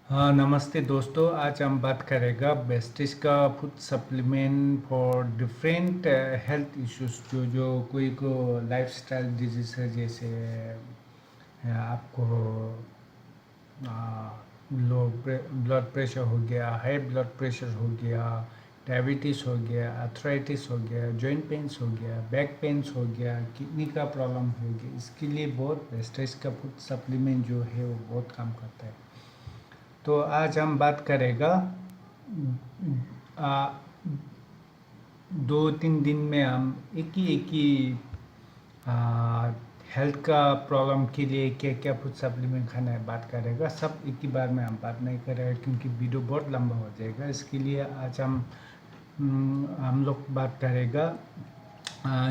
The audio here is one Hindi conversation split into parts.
हाँ, नमस्ते दोस्तों। आज हम बात करेगा बेस्टिज का food supplement for different health issues जो जो कोई को लाइफस्टाइल डिजीज है, जैसे आपको लो ब्लड प्रेशर हो गया, हाई ब्लड प्रेशर हो गया, डायबिटीज़ हो गया, अर्थराइटिस हो गया, जॉइंट पेन्स हो गया, बैक पेन्स हो गया, किडनी का प्रॉब्लम हो गया। इसके लिए बहुत बेस्टिज का फूड सप्लीमेंट जो है वो बहुत काम करता है। तो आज हम बात करेगा आ, 2-3 दिन में हम एक ही हेल्थ का प्रॉब्लम के लिए क्या क्या फूड सप्लीमेंट खाना है बात करेगा। सब एक ही बार में हम बात नहीं करेगा क्योंकि वीडियो बहुत लंबा हो जाएगा। इसके लिए आज हम लोग बात करेगा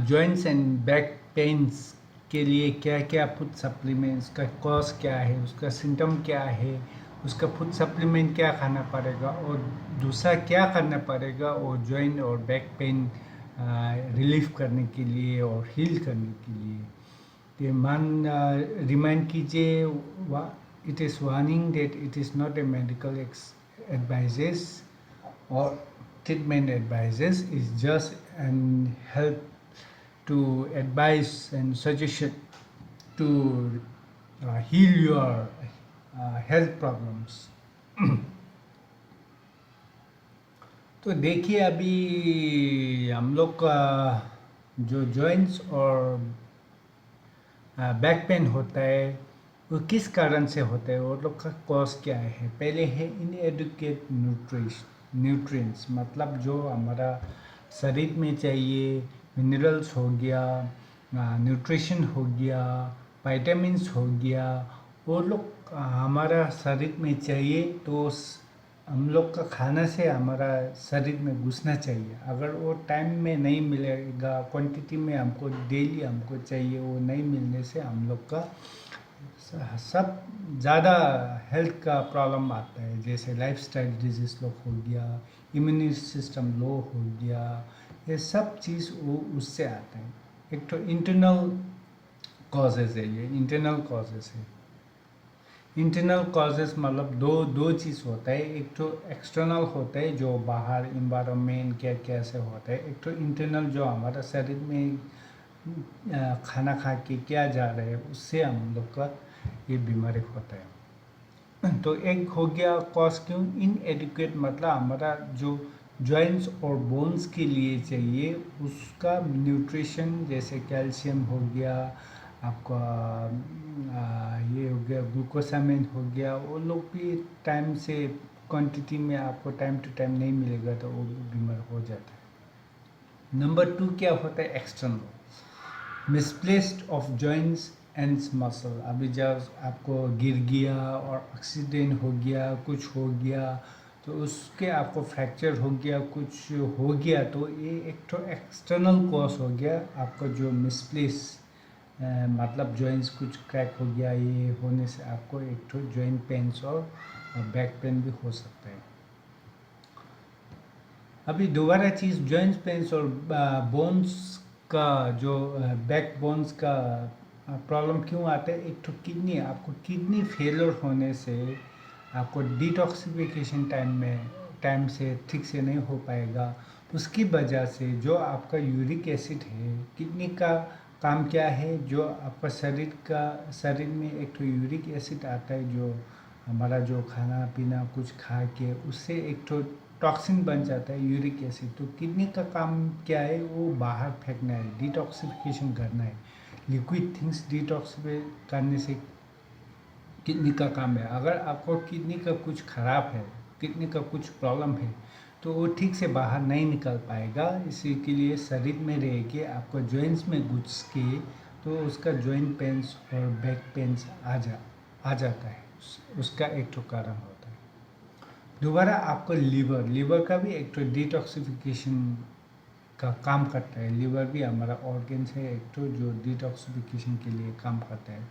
जॉइंट्स एंड बैक पेन्स के लिए क्या क्या फूड सप्लीमेंट्स का कॉज क्या है, उसका सिम्टम क्या है, उसका फूड सप्लीमेंट क्या खाना पड़ेगा और दूसरा क्या करना पड़ेगा और जॉइंट और बैक पेन रिलीफ करने के लिए और हील करने के लिए। ये रिमाइंड कीजिए, it is warning that it is not a medical advises or treatment advices, is just an help to advise and suggestion to heal your health problems. तो देखिए, अभी हम लोग का जो जॉइंट्स और बैक पेन होता है वो किस कारण से होता है और लोग का कॉज क्या है। पहले है इनएडुकेट न्यूट्रिएंट्स, मतलब जो हमारा शरीर में चाहिए, मिनरल्स हो गया, न्यूट्रिशन हो गया, विटामिन्स हो गया, वो लोग हमारा शरीर में चाहिए तो हम लोग का खाना से हमारा शरीर में घुसना चाहिए। अगर वो टाइम में नहीं मिलेगा, क्वांटिटी में हमको डेली हमको चाहिए, वो नहीं मिलने से हम लोग का सब ज़्यादा हेल्थ का प्रॉब्लम आता है, जैसे लाइफस्टाइल डिजीज लोग हो गया, इम्यूनिटी सिस्टम लो हो गया। ये सब चीज़ वो उससे आता है। एक तो इंटरनल कॉजेज़ है, ये इंटरनल कॉजेज़ है। इंटरनल कॉजेज़ मतलब दो दो चीज़ होता है। एक तो एक्सटर्नल होता है जो बाहर इन्वायरमेंट क्या कैसे होता है, एक तो इंटरनल जो हमारा शरीर में खाना खा के क्या जा रहा है उससे हम लोग का ये बीमारी होता है। तो एक हो गया कॉज क्यों इनएडिक्वेट, मतलब हमारा जो जॉइंट्स और बोन्स के लिए चाहिए उसका न्यूट्रिशन, जैसे कैल्शियम हो गया आपका, ये हो गया ग्लूकोसामिन हो गया, वो लोग भी टाइम से क्वांटिटी में आपको टाइम टू टाइम नहीं मिलेगा तो वो भी बीमार हो जाता है। नंबर 2 क्या होता है external, misplaced of joints and muscle. अभी जब आपको गिर गया और एक्सीडेंट हो गया, कुछ हो गया तो उसके आपको फ्रैक्चर हो गया, कुछ हो गया, तो ये एक तो एक्सटर्नल कॉज हो गया आपको जो मिसप्लेस, मतलब जॉइंट्स कुछ क्रैक हो गया, ये होने से आपको एक तो जॉइंट पेन्स और बैक पेन भी हो सकता है। अभी दोबारा चीज़ जॉइंट्स पेन्स और बोन्स का जो बैक बोन्स का प्रॉब्लम क्यों आता है। एक तो किडनी, आपको किडनी फेलियर होने से आपको डिटॉक्सिफिकेशन टाइम से ठीक से नहीं हो पाएगा। उसकी वजह से जो आपका यूरिक एसिड है, किडनी का काम क्या है, जो आपका शरीर में एक तो यूरिक एसिड आता है जो हमारा जो खाना पीना कुछ खा के उससे एक तो टॉक्सिन बन जाता है यूरिक एसिड। तो किडनी का काम क्या है, वो बाहर फेंकना है, डिटॉक्सिफिकेशन करना है। लिक्विड थिंग्स डिटॉक्सिफाई करने से किडनी का काम है। अगर आपको किडनी का कुछ खराब है, किडनी का कुछ प्रॉब्लम है, तो वो ठीक से बाहर नहीं निकल पाएगा। इसी के लिए शरीर में रह के आपको जॉइंट्स में घुस के तो उसका जॉइंट पेन्स और बैक पेन्स आ जाता है। उसका एक तो कारण होता है। दोबारा आपको लीवर का भी एक तो डिटॉक्सिफिकेशन का काम करता है। लीवर भी हमारा ऑर्गन है एक तो जो डिटॉक्सिफिकेशन के लिए काम करता है।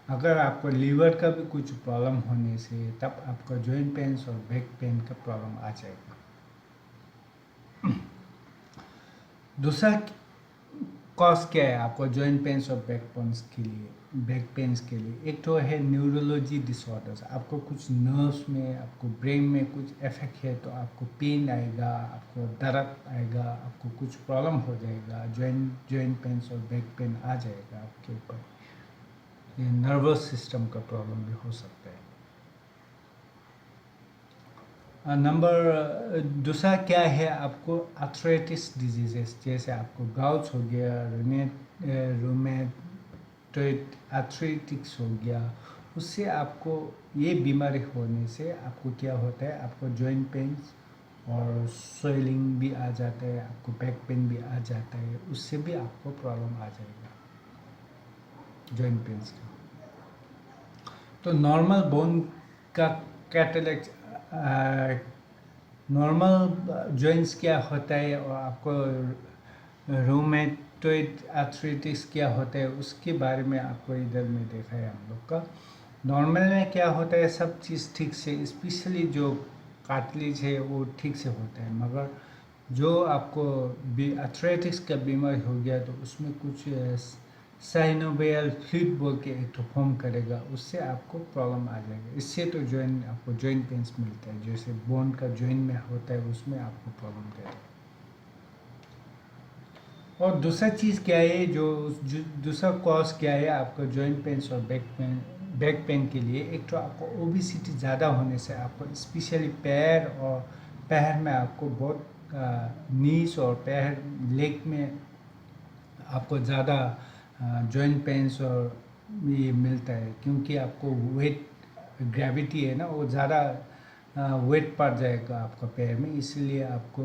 अगर आपको लीवर का भी कुछ प्रॉब्लम होने से तब आपका जॉइंट पेन्स और बैक पेन का प्रॉब्लम आ जाएगा। दूसरा कॉज क्या है आपको जॉइंट पेन्स और बैक पेन्स के लिए, बैक पेन्स के लिए। एक तो है न्यूरोलॉजी डिसऑर्डर्स, आपको कुछ नर्व्स में, आपको ब्रेन में कुछ इफेक्ट है तो आपको पेन आएगा, आपको दर्द आएगा, आपको कुछ प्रॉब्लम हो जाएगा, जॉइंट पेन्स और बैक पेन आ जाएगा आपके ऊपर। ये नर्वस सिस्टम का प्रॉब्लम भी हो सकता है। नंबर दूसरा क्या है, आपको आर्थराइटिस डिजीजेस, जैसे आपको गाउट्स हो गया, रोमेटॉइड आर्थराइटिस हो गया, उससे आपको ये बीमारी होने से आपको क्या होता है, आपको जॉइंट पेन्स और स्वेलिंग भी आ जाता है, आपको बैक पेन भी आ जाता है, उससे भी आपको प्रॉब्लम आ जाएगा जॉइंट पेन्स का। तो नॉर्मल बोन का कैटलेक्ट, नॉर्मल जॉइंट्स क्या होता है और आपको रोमेटॉइड आर्थराइटिस क्या होता है उसके बारे में आपको इधर में देखा है हम लोग का। नॉर्मल में क्या होता है, सब चीज़ ठीक से, स्पेशली जो कार्टिलेज है वो ठीक से होता है, मगर जो आपको आर्थराइटिस का बीमारी हो गया तो उसमें कुछ साइनोवियल फ्लूइड बोल के एक तो फॉर्म करेगा, उससे आपको प्रॉब्लम आ जाएगा। इससे तो जॉइंट आपको जॉइंट पेन्स मिलता है, जैसे बोन का जॉइंट में होता है उसमें आपको प्रॉब्लम देता है। और दूसरा चीज़ क्या है, जो दूसरा कॉज क्या है आपका जॉइंट पेन्स और बैक पेन के लिए, एक तो आपको ओबिसिटी ज़्यादा होने से आपको स्पेशली पैर में आपको बहुत नीस और पैर लेग में आपको ज़्यादा जॉइंट पेन्स और ये मिलता है, क्योंकि आपको वेट ग्रेविटी है ना, वो ज़्यादा वेट पड़ जाएगा आपका पैर में, इसलिए आपको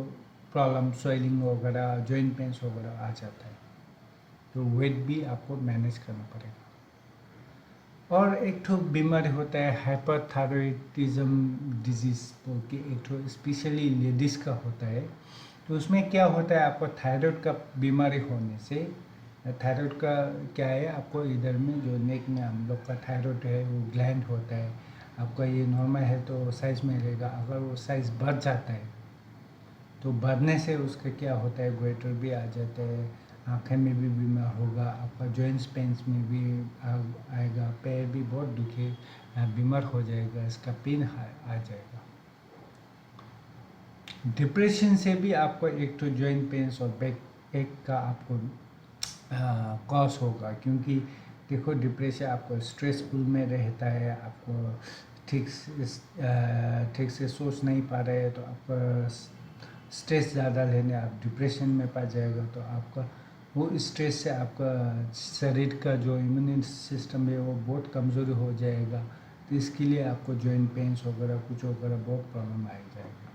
प्रॉब्लम स्वेलिंग वगैरह जॉइंट पेन्स वगैरह आ जाता है। तो वेट भी आपको मैनेज करना पड़ेगा। और एक तो बीमारी होता है हाइपरथायरॉइडिज्म डिजीज़ बोल के, एक तो स्पेशली लेडीज़ का होता है। तो उसमें क्या होता है, आपको थायराइड का बीमारी होने से, थायराइड का क्या है, आपको इधर में जो नेक में हम लोग का थायराइड है वो ग्लैंड होता है, आपका ये नॉर्मल है तो साइज़ में रहेगा, अगर वो साइज़ बढ़ जाता है तो बढ़ने से उसका क्या होता है, गोइटर भी आ जाता है, आँखें में भी बीमार होगा, आपका जॉइंट्स पेन्स में भी आएगा, पैर भी बहुत दुखे, बीमार हो जाएगा, इसका पेन आ जाएगा। डिप्रेशन से भी आपको एक तो जॉइंट पेन्स और बैक एक का आपको कॉज होगा, क्योंकि देखो डिप्रेशन आपको स्ट्रेसफुल में रहता है, आपको ठीक से सोच नहीं पा रहे हैं तो आपका स्ट्रेस ज़्यादा लेने आप डिप्रेशन में पा जाएगा, तो आपका वो स्ट्रेस से आपका शरीर का जो इम्यून सिस्टम है वो बहुत कमज़ोर हो जाएगा, तो इसके लिए आपको जॉइंट पेन्स वगैरह कुछ वगैरह बहुत प्रॉब्लम आ जाएगा।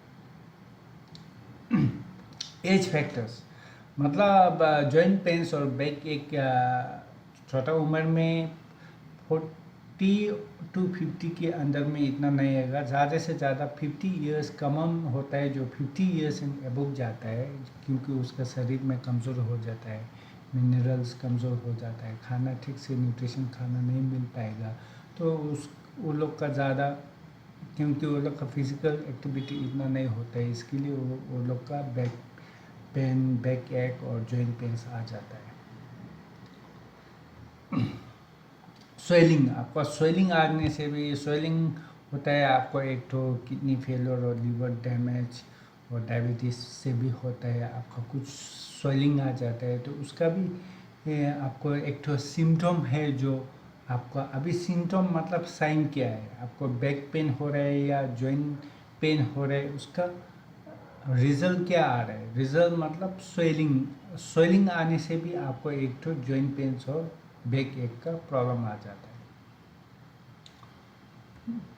एज फैक्टर्स, मतलब जॉइंट पेन्स और बैक एक छोटा उम्र में 40 to 50 के अंदर में इतना नहीं आएगा, ज़्यादा से ज़्यादा 50 ईयर्स कॉमन होता है, जो 50 ईयर्स एंड अबव जाता है, क्योंकि उसका शरीर में कमज़ोर हो जाता है, मिनरल्स कमज़ोर हो जाता है, खाना ठीक से न्यूट्रिशन खाना नहीं मिल पाएगा, तो वो लोग का ज़्यादा, क्योंकि वो लोग का फिजिकल एक्टिविटी इतना नहीं होता है, इसके लिए वो लोग का बैक पेन, बैक एक और जॉइंट पेन्स आ जाता है। स्वेलिंग, आपका स्वेलिंग आने से भी, स्वेलिंग होता है आपको एक तो किडनी फेलियर और लिवर डैमेज और डायबिटीज़ से भी होता है, आपका कुछ स्वेलिंग आ जाता है, तो उसका भी आपको एक तो सिम्टम है, जो आपका अभी सिम्टम मतलब साइन क्या है, आपको बैक पेन हो रहा है या जॉइंट पेन हो रहा है, उसका रिजल्ट क्या आ रहा है, रिजल्ट मतलब स्वेलिंग आने से भी आपको एक तो जॉइंट पेन्स और बैक एक का प्रॉब्लम आ जाता है।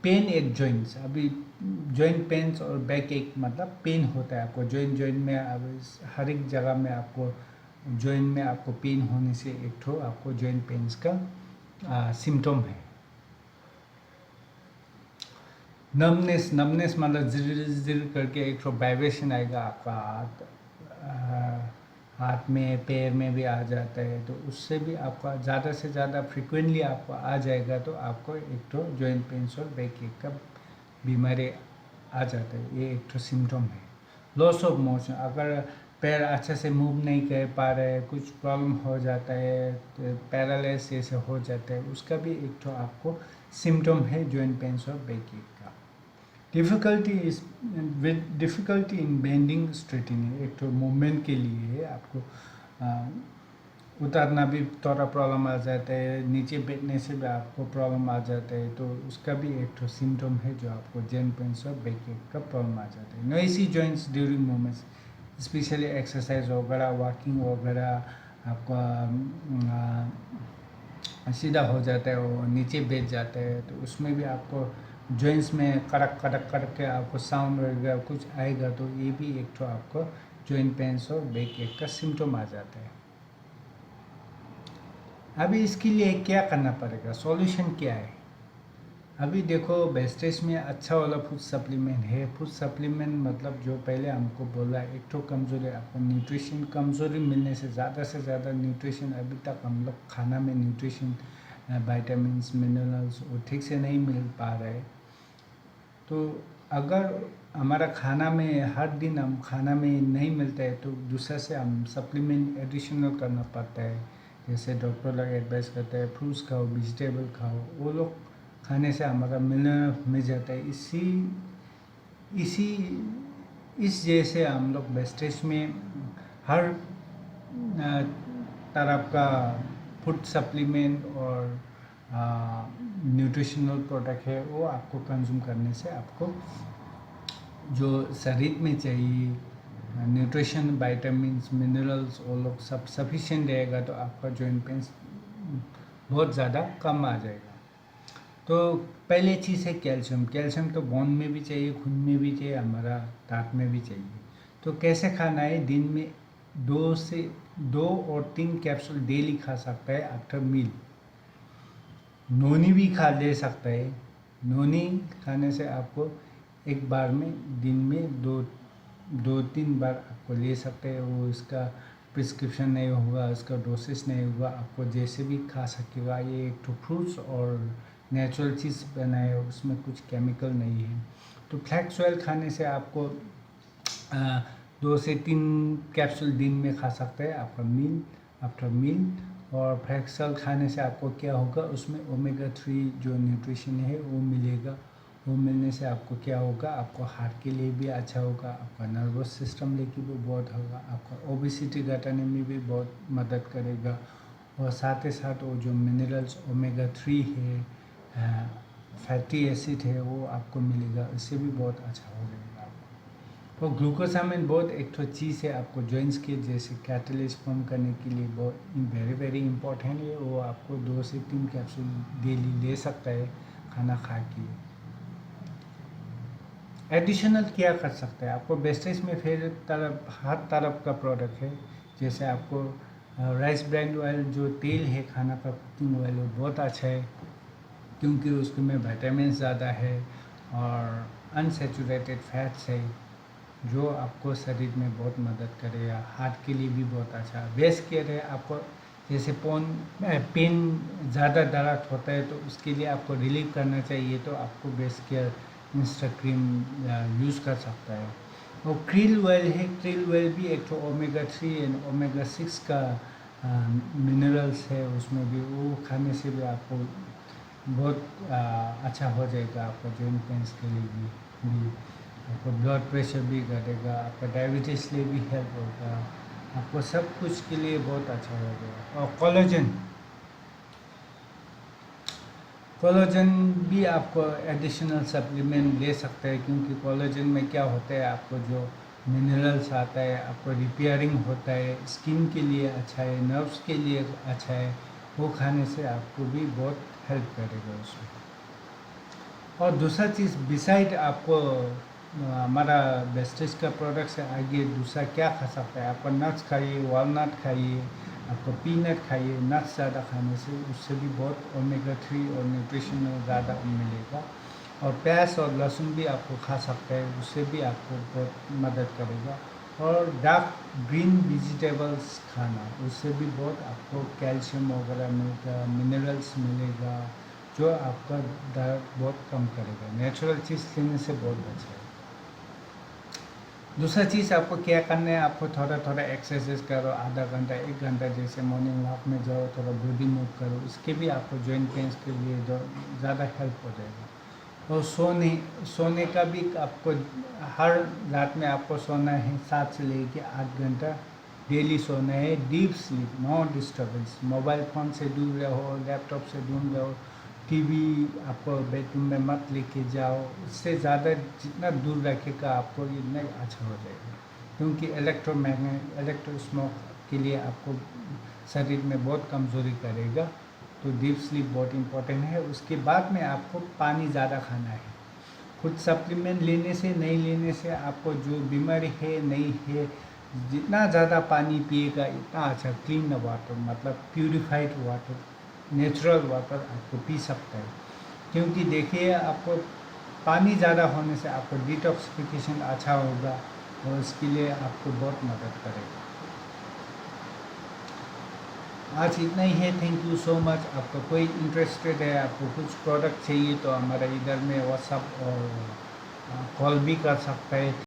पेन एट जॉइंट्स, अभी जॉइंट पेन्स और बैक एक मतलब पेन होता है आपको जॉइंट में, अब हर एक जगह में आपको जॉइंट में आपको पेन होने से एक तो आपको जॉइंट पेन्स का सिम्टम है। नमनेस मतलब जिर जिर करके एक तो वाइब्रेशन आएगा आपका हाथ में, पैर में भी आ जाता है, तो उससे भी आपका ज़्यादा से ज़्यादा फ्रिक्वेंटली आपको आ जाएगा, तो आपको एक तो जॉइंट पेन्स और बैक एक का बीमारी आ जाता है, ये एक तो सिम्टम है। लॉस ऑफ मोशन, अगर पैर अच्छे से मूव नहीं कर पा रहे, कुछ प्रॉब्लम हो जाता है, तो पैरालाइज जैसे हो जाता है, उसका भी एक तो आपको सिम्टम है जॉइंट पेन्स और बैक एक का। डिफ़िकल्टी इन बेंडिंग स्ट्रेटिंग, एक तो मूवमेंट के लिए है आपको, उतारना भी थोड़ा प्रॉब्लम आ जाता है, नीचे बैठने से भी आपको प्रॉब्लम आ जाता है, तो उसका भी एक तो सिम्टम है जो आपको जॉइंट पेन्स और बैक एक का प्रॉब्लम आ जाता है। Noisy joints during movements, specially exercise वगैरह, वॉकिंग वगैरह, आपका सीधा हो जाता है और नीचे बैठ जाता है, तो उसमें भी आपको जॉइंट्स में कड़क कड़क कड़क के आपको साउंड वगैरह कुछ आएगा, तो ये भी एक तो आपको जॉइंट पेन्स और बैक एक का सिम्टम आ जाता है। अभी इसके लिए क्या करना पड़ेगा, सॉल्यूशन क्या है? अभी देखो, बेस्टेज में अच्छा वाला फूड सप्लीमेंट है। फूड सप्लीमेंट मतलब जो पहले हमको बोला, एक तो कमज़ोरी, आपको न्यूट्रिशन कमज़ोरी मिलने से ज़्यादा न्यूट्रिशन अभी तक हम लोग खाना में न्यूट्रिशन, विटामिन्स, मिनरल्स वो ठीक से नहीं मिल पा रहे। तो अगर हमारा खाना में हर दिन हम खाना में नहीं मिलता है, तो दूसरा से हम सप्लीमेंट एडिशनल करना पड़ता है। जैसे डॉक्टर लोग एडवाइस करते हैं फ्रूट्स खाओ, वेजिटेबल खाओ, वो लोग खाने से हमारा मिनरल मिल जाता है। इसी इस जैसे हम लोग वेस्टेज में हर तरफ का फूड सप्लीमेंट और न्यूट्रिशनल प्रोडक्ट है, वो आपको कंज्यूम करने से आपको जो शरीर में चाहिए न्यूट्रिशन, विटामिन्स, मिनरल्स वो लोग सब सफिशिएंट रहेगा, तो आपका जॉइंट पेन्स बहुत ज़्यादा कम आ जाएगा। तो पहले चीज़ है कैल्शियम। कैल्शियम तो बोन में भी चाहिए, खून में भी चाहिए, हमारा दांत में भी चाहिए। तो कैसे खाना है, दिन में 2 और 3 कैप्सूल डेली खा सकता है आफ्टर मील। नोनी भी खा ले सकता है। नोनी खाने से आपको एक बार में दिन में 2-3 बार आपको ले सकते हैं। वो इसका प्रिस्क्रिप्शन नहीं होगा, इसका डोसेस नहीं होगा, आपको जैसे भी खा सकेगा। ये एक तो फ्रूट्स और नेचुरल चीज़ बनाए हो, उसमें कुछ केमिकल नहीं है। तो फ्लैक्स ऑयल खाने से आपको 2 से 3 कैप्सूल दिन में खा सकते हैं आपका मील, आफ्टर मील। और फ्लैक्स ऑयल खाने से आपको क्या होगा, उसमें ओमेगा 3 जो न्यूट्रिशन है वो मिलेगा। वो मिलने से आपको क्या होगा, आपको हार्ट के लिए भी अच्छा होगा, आपका नर्वस सिस्टम लेके भी बहुत होगा, आपका ओबेसिटी घटाने में भी बहुत मदद करेगा। और साथ ही साथ वो जो मिनरल्स ओमेगा 3 है, फैटी एसिड है, वो आपको मिलेगा, इससे भी बहुत अच्छा हो जाएगा आपको। और ग्लूकोसामाइन बहुत एक तो चीज़ है आपको जॉइंट्स के जैसे कैटलिस्ट फॉर्म करने के लिए बहुत वेरी इंपॉर्टेंट है। वो आपको 2 से 3 कैप्सूल डेली ले सकता है खाना खा के। एडिशनल क्या कर सकते हैं, आपको वेस्टेज में फिर हर तरफ का प्रोडक्ट है। जैसे आपको राइस ब्रांड ऑयल जो तेल है खाना का, कुकिंग ऑयल, वो बहुत अच्छा है क्योंकि उसमें विटामिन ज़्यादा है और अनसेचुरेटेड फैट्स है, जो आपको शरीर में बहुत मदद करेगा। हार्ट के लिए भी बहुत अच्छा। बेस्ट केयर है आपको, जैसे पेन ज़्यादा दर्द होता है तो उसके लिए आपको रिलीव करना चाहिए, तो आपको best care Insta cream use कर सकता है। और क्रिल ऑयल है, क्रिल ऑयल भी एक तो ओमेगा 3 एंड ओमेगा 6 का मिनरल्स है उसमें भी, वो खाने से भी आपको बहुत अच्छा हो जाएगा। आपका जॉइंट पेन्स के लिए भी आपको ब्लड प्रेशर भी घटेगा, आपका डायबिटीज़ के लिए भी हेल्प होगा, आपको सब कुछ के लिए बहुत अच्छा हो जाएगा। और कोलेजन भी आपको एडिशनल सप्लीमेंट ले सकते हैं, क्योंकि कोलेजन में क्या होता है, आपको जो मिनरल्स आता है, आपको रिपेयरिंग होता है, स्किन के लिए अच्छा है, नर्व्स के लिए अच्छा है, वो खाने से आपको भी बहुत हेल्प करेगा उसमें। और दूसरा चीज़ बिसाइड आपको हमारा वेस्टेज का प्रोडक्ट से आगे दूसरा क्या खा सकता है, आपको नट्स खाइए, वॉलनट खाइए, आपको पीनट खाइए। नट्स ज़्यादा खाने से उससे भी बहुत ओमेगा 3 और न्यूट्रिशन ज़्यादा मिलेगा। और प्याज और लहसुन भी आपको खा सकते हैं, उससे भी आपको बहुत मदद करेगा। और डार्क ग्रीन वेजिटेबल्स खाना, उससे भी बहुत आपको कैल्शियम वगैरह मिलेगा, मिनरल्स मिलेगा, जो आपका दर्द बहुत कम करेगा। नेचुरल चीज़ लेने से बहुत अच्छा है। दूसरा चीज़ आपको क्या करना है, आपको थोड़ा थोड़ा एक्सरसाइज करो, आधा घंटा 1 घंटा, जैसे मॉर्निंग वॉक में जाओ, थोड़ा बॉडी मूव करो, इसके भी आपको जॉइंट पेंस के लिए जो ज़्यादा हेल्प हो जाएगा। और सोने का भी आपको हर रात में आपको सोना है 7 से लेके 8 घंटा डेली सोना है। Deep sleep, no disturbance, mobile phone से दूर रहो, लैपटॉप से दूर रहो, टीवी आपको बेडरूम में मत लेके जाओ, इससे ज़्यादा जितना दूर रखेगा आपको इतना अच्छा हो जाएगा। क्योंकि इलेक्ट्रो स्मोक के लिए आपको शरीर में बहुत कमज़ोरी करेगा। तो डीप स्लीप बहुत इम्पोर्टेंट है। उसके बाद में आपको पानी ज़्यादा खाना है। कुछ सप्लीमेंट लेने से नहीं लेने से आपको जो बीमारी है नहीं है, जितना ज़्यादा पानी पिएगा इतना अच्छा। क्लीन वाटर मतलब प्यूरिफाइड वाटर, नेचुरल वाटर आपको पी सकता है। क्योंकि देखिए, आपको पानी ज़्यादा होने से आपको डिटॉक्सिफिकेशन अच्छा होगा और इसके लिए आपको बहुत मदद करेगा। आज इतना ही है। Thank you so much. आपका कोई इंटरेस्टेड है, आपको कुछ प्रोडक्ट चाहिए तो हमारा इधर में व्हाट्सअप और कॉल भी कर सकता है।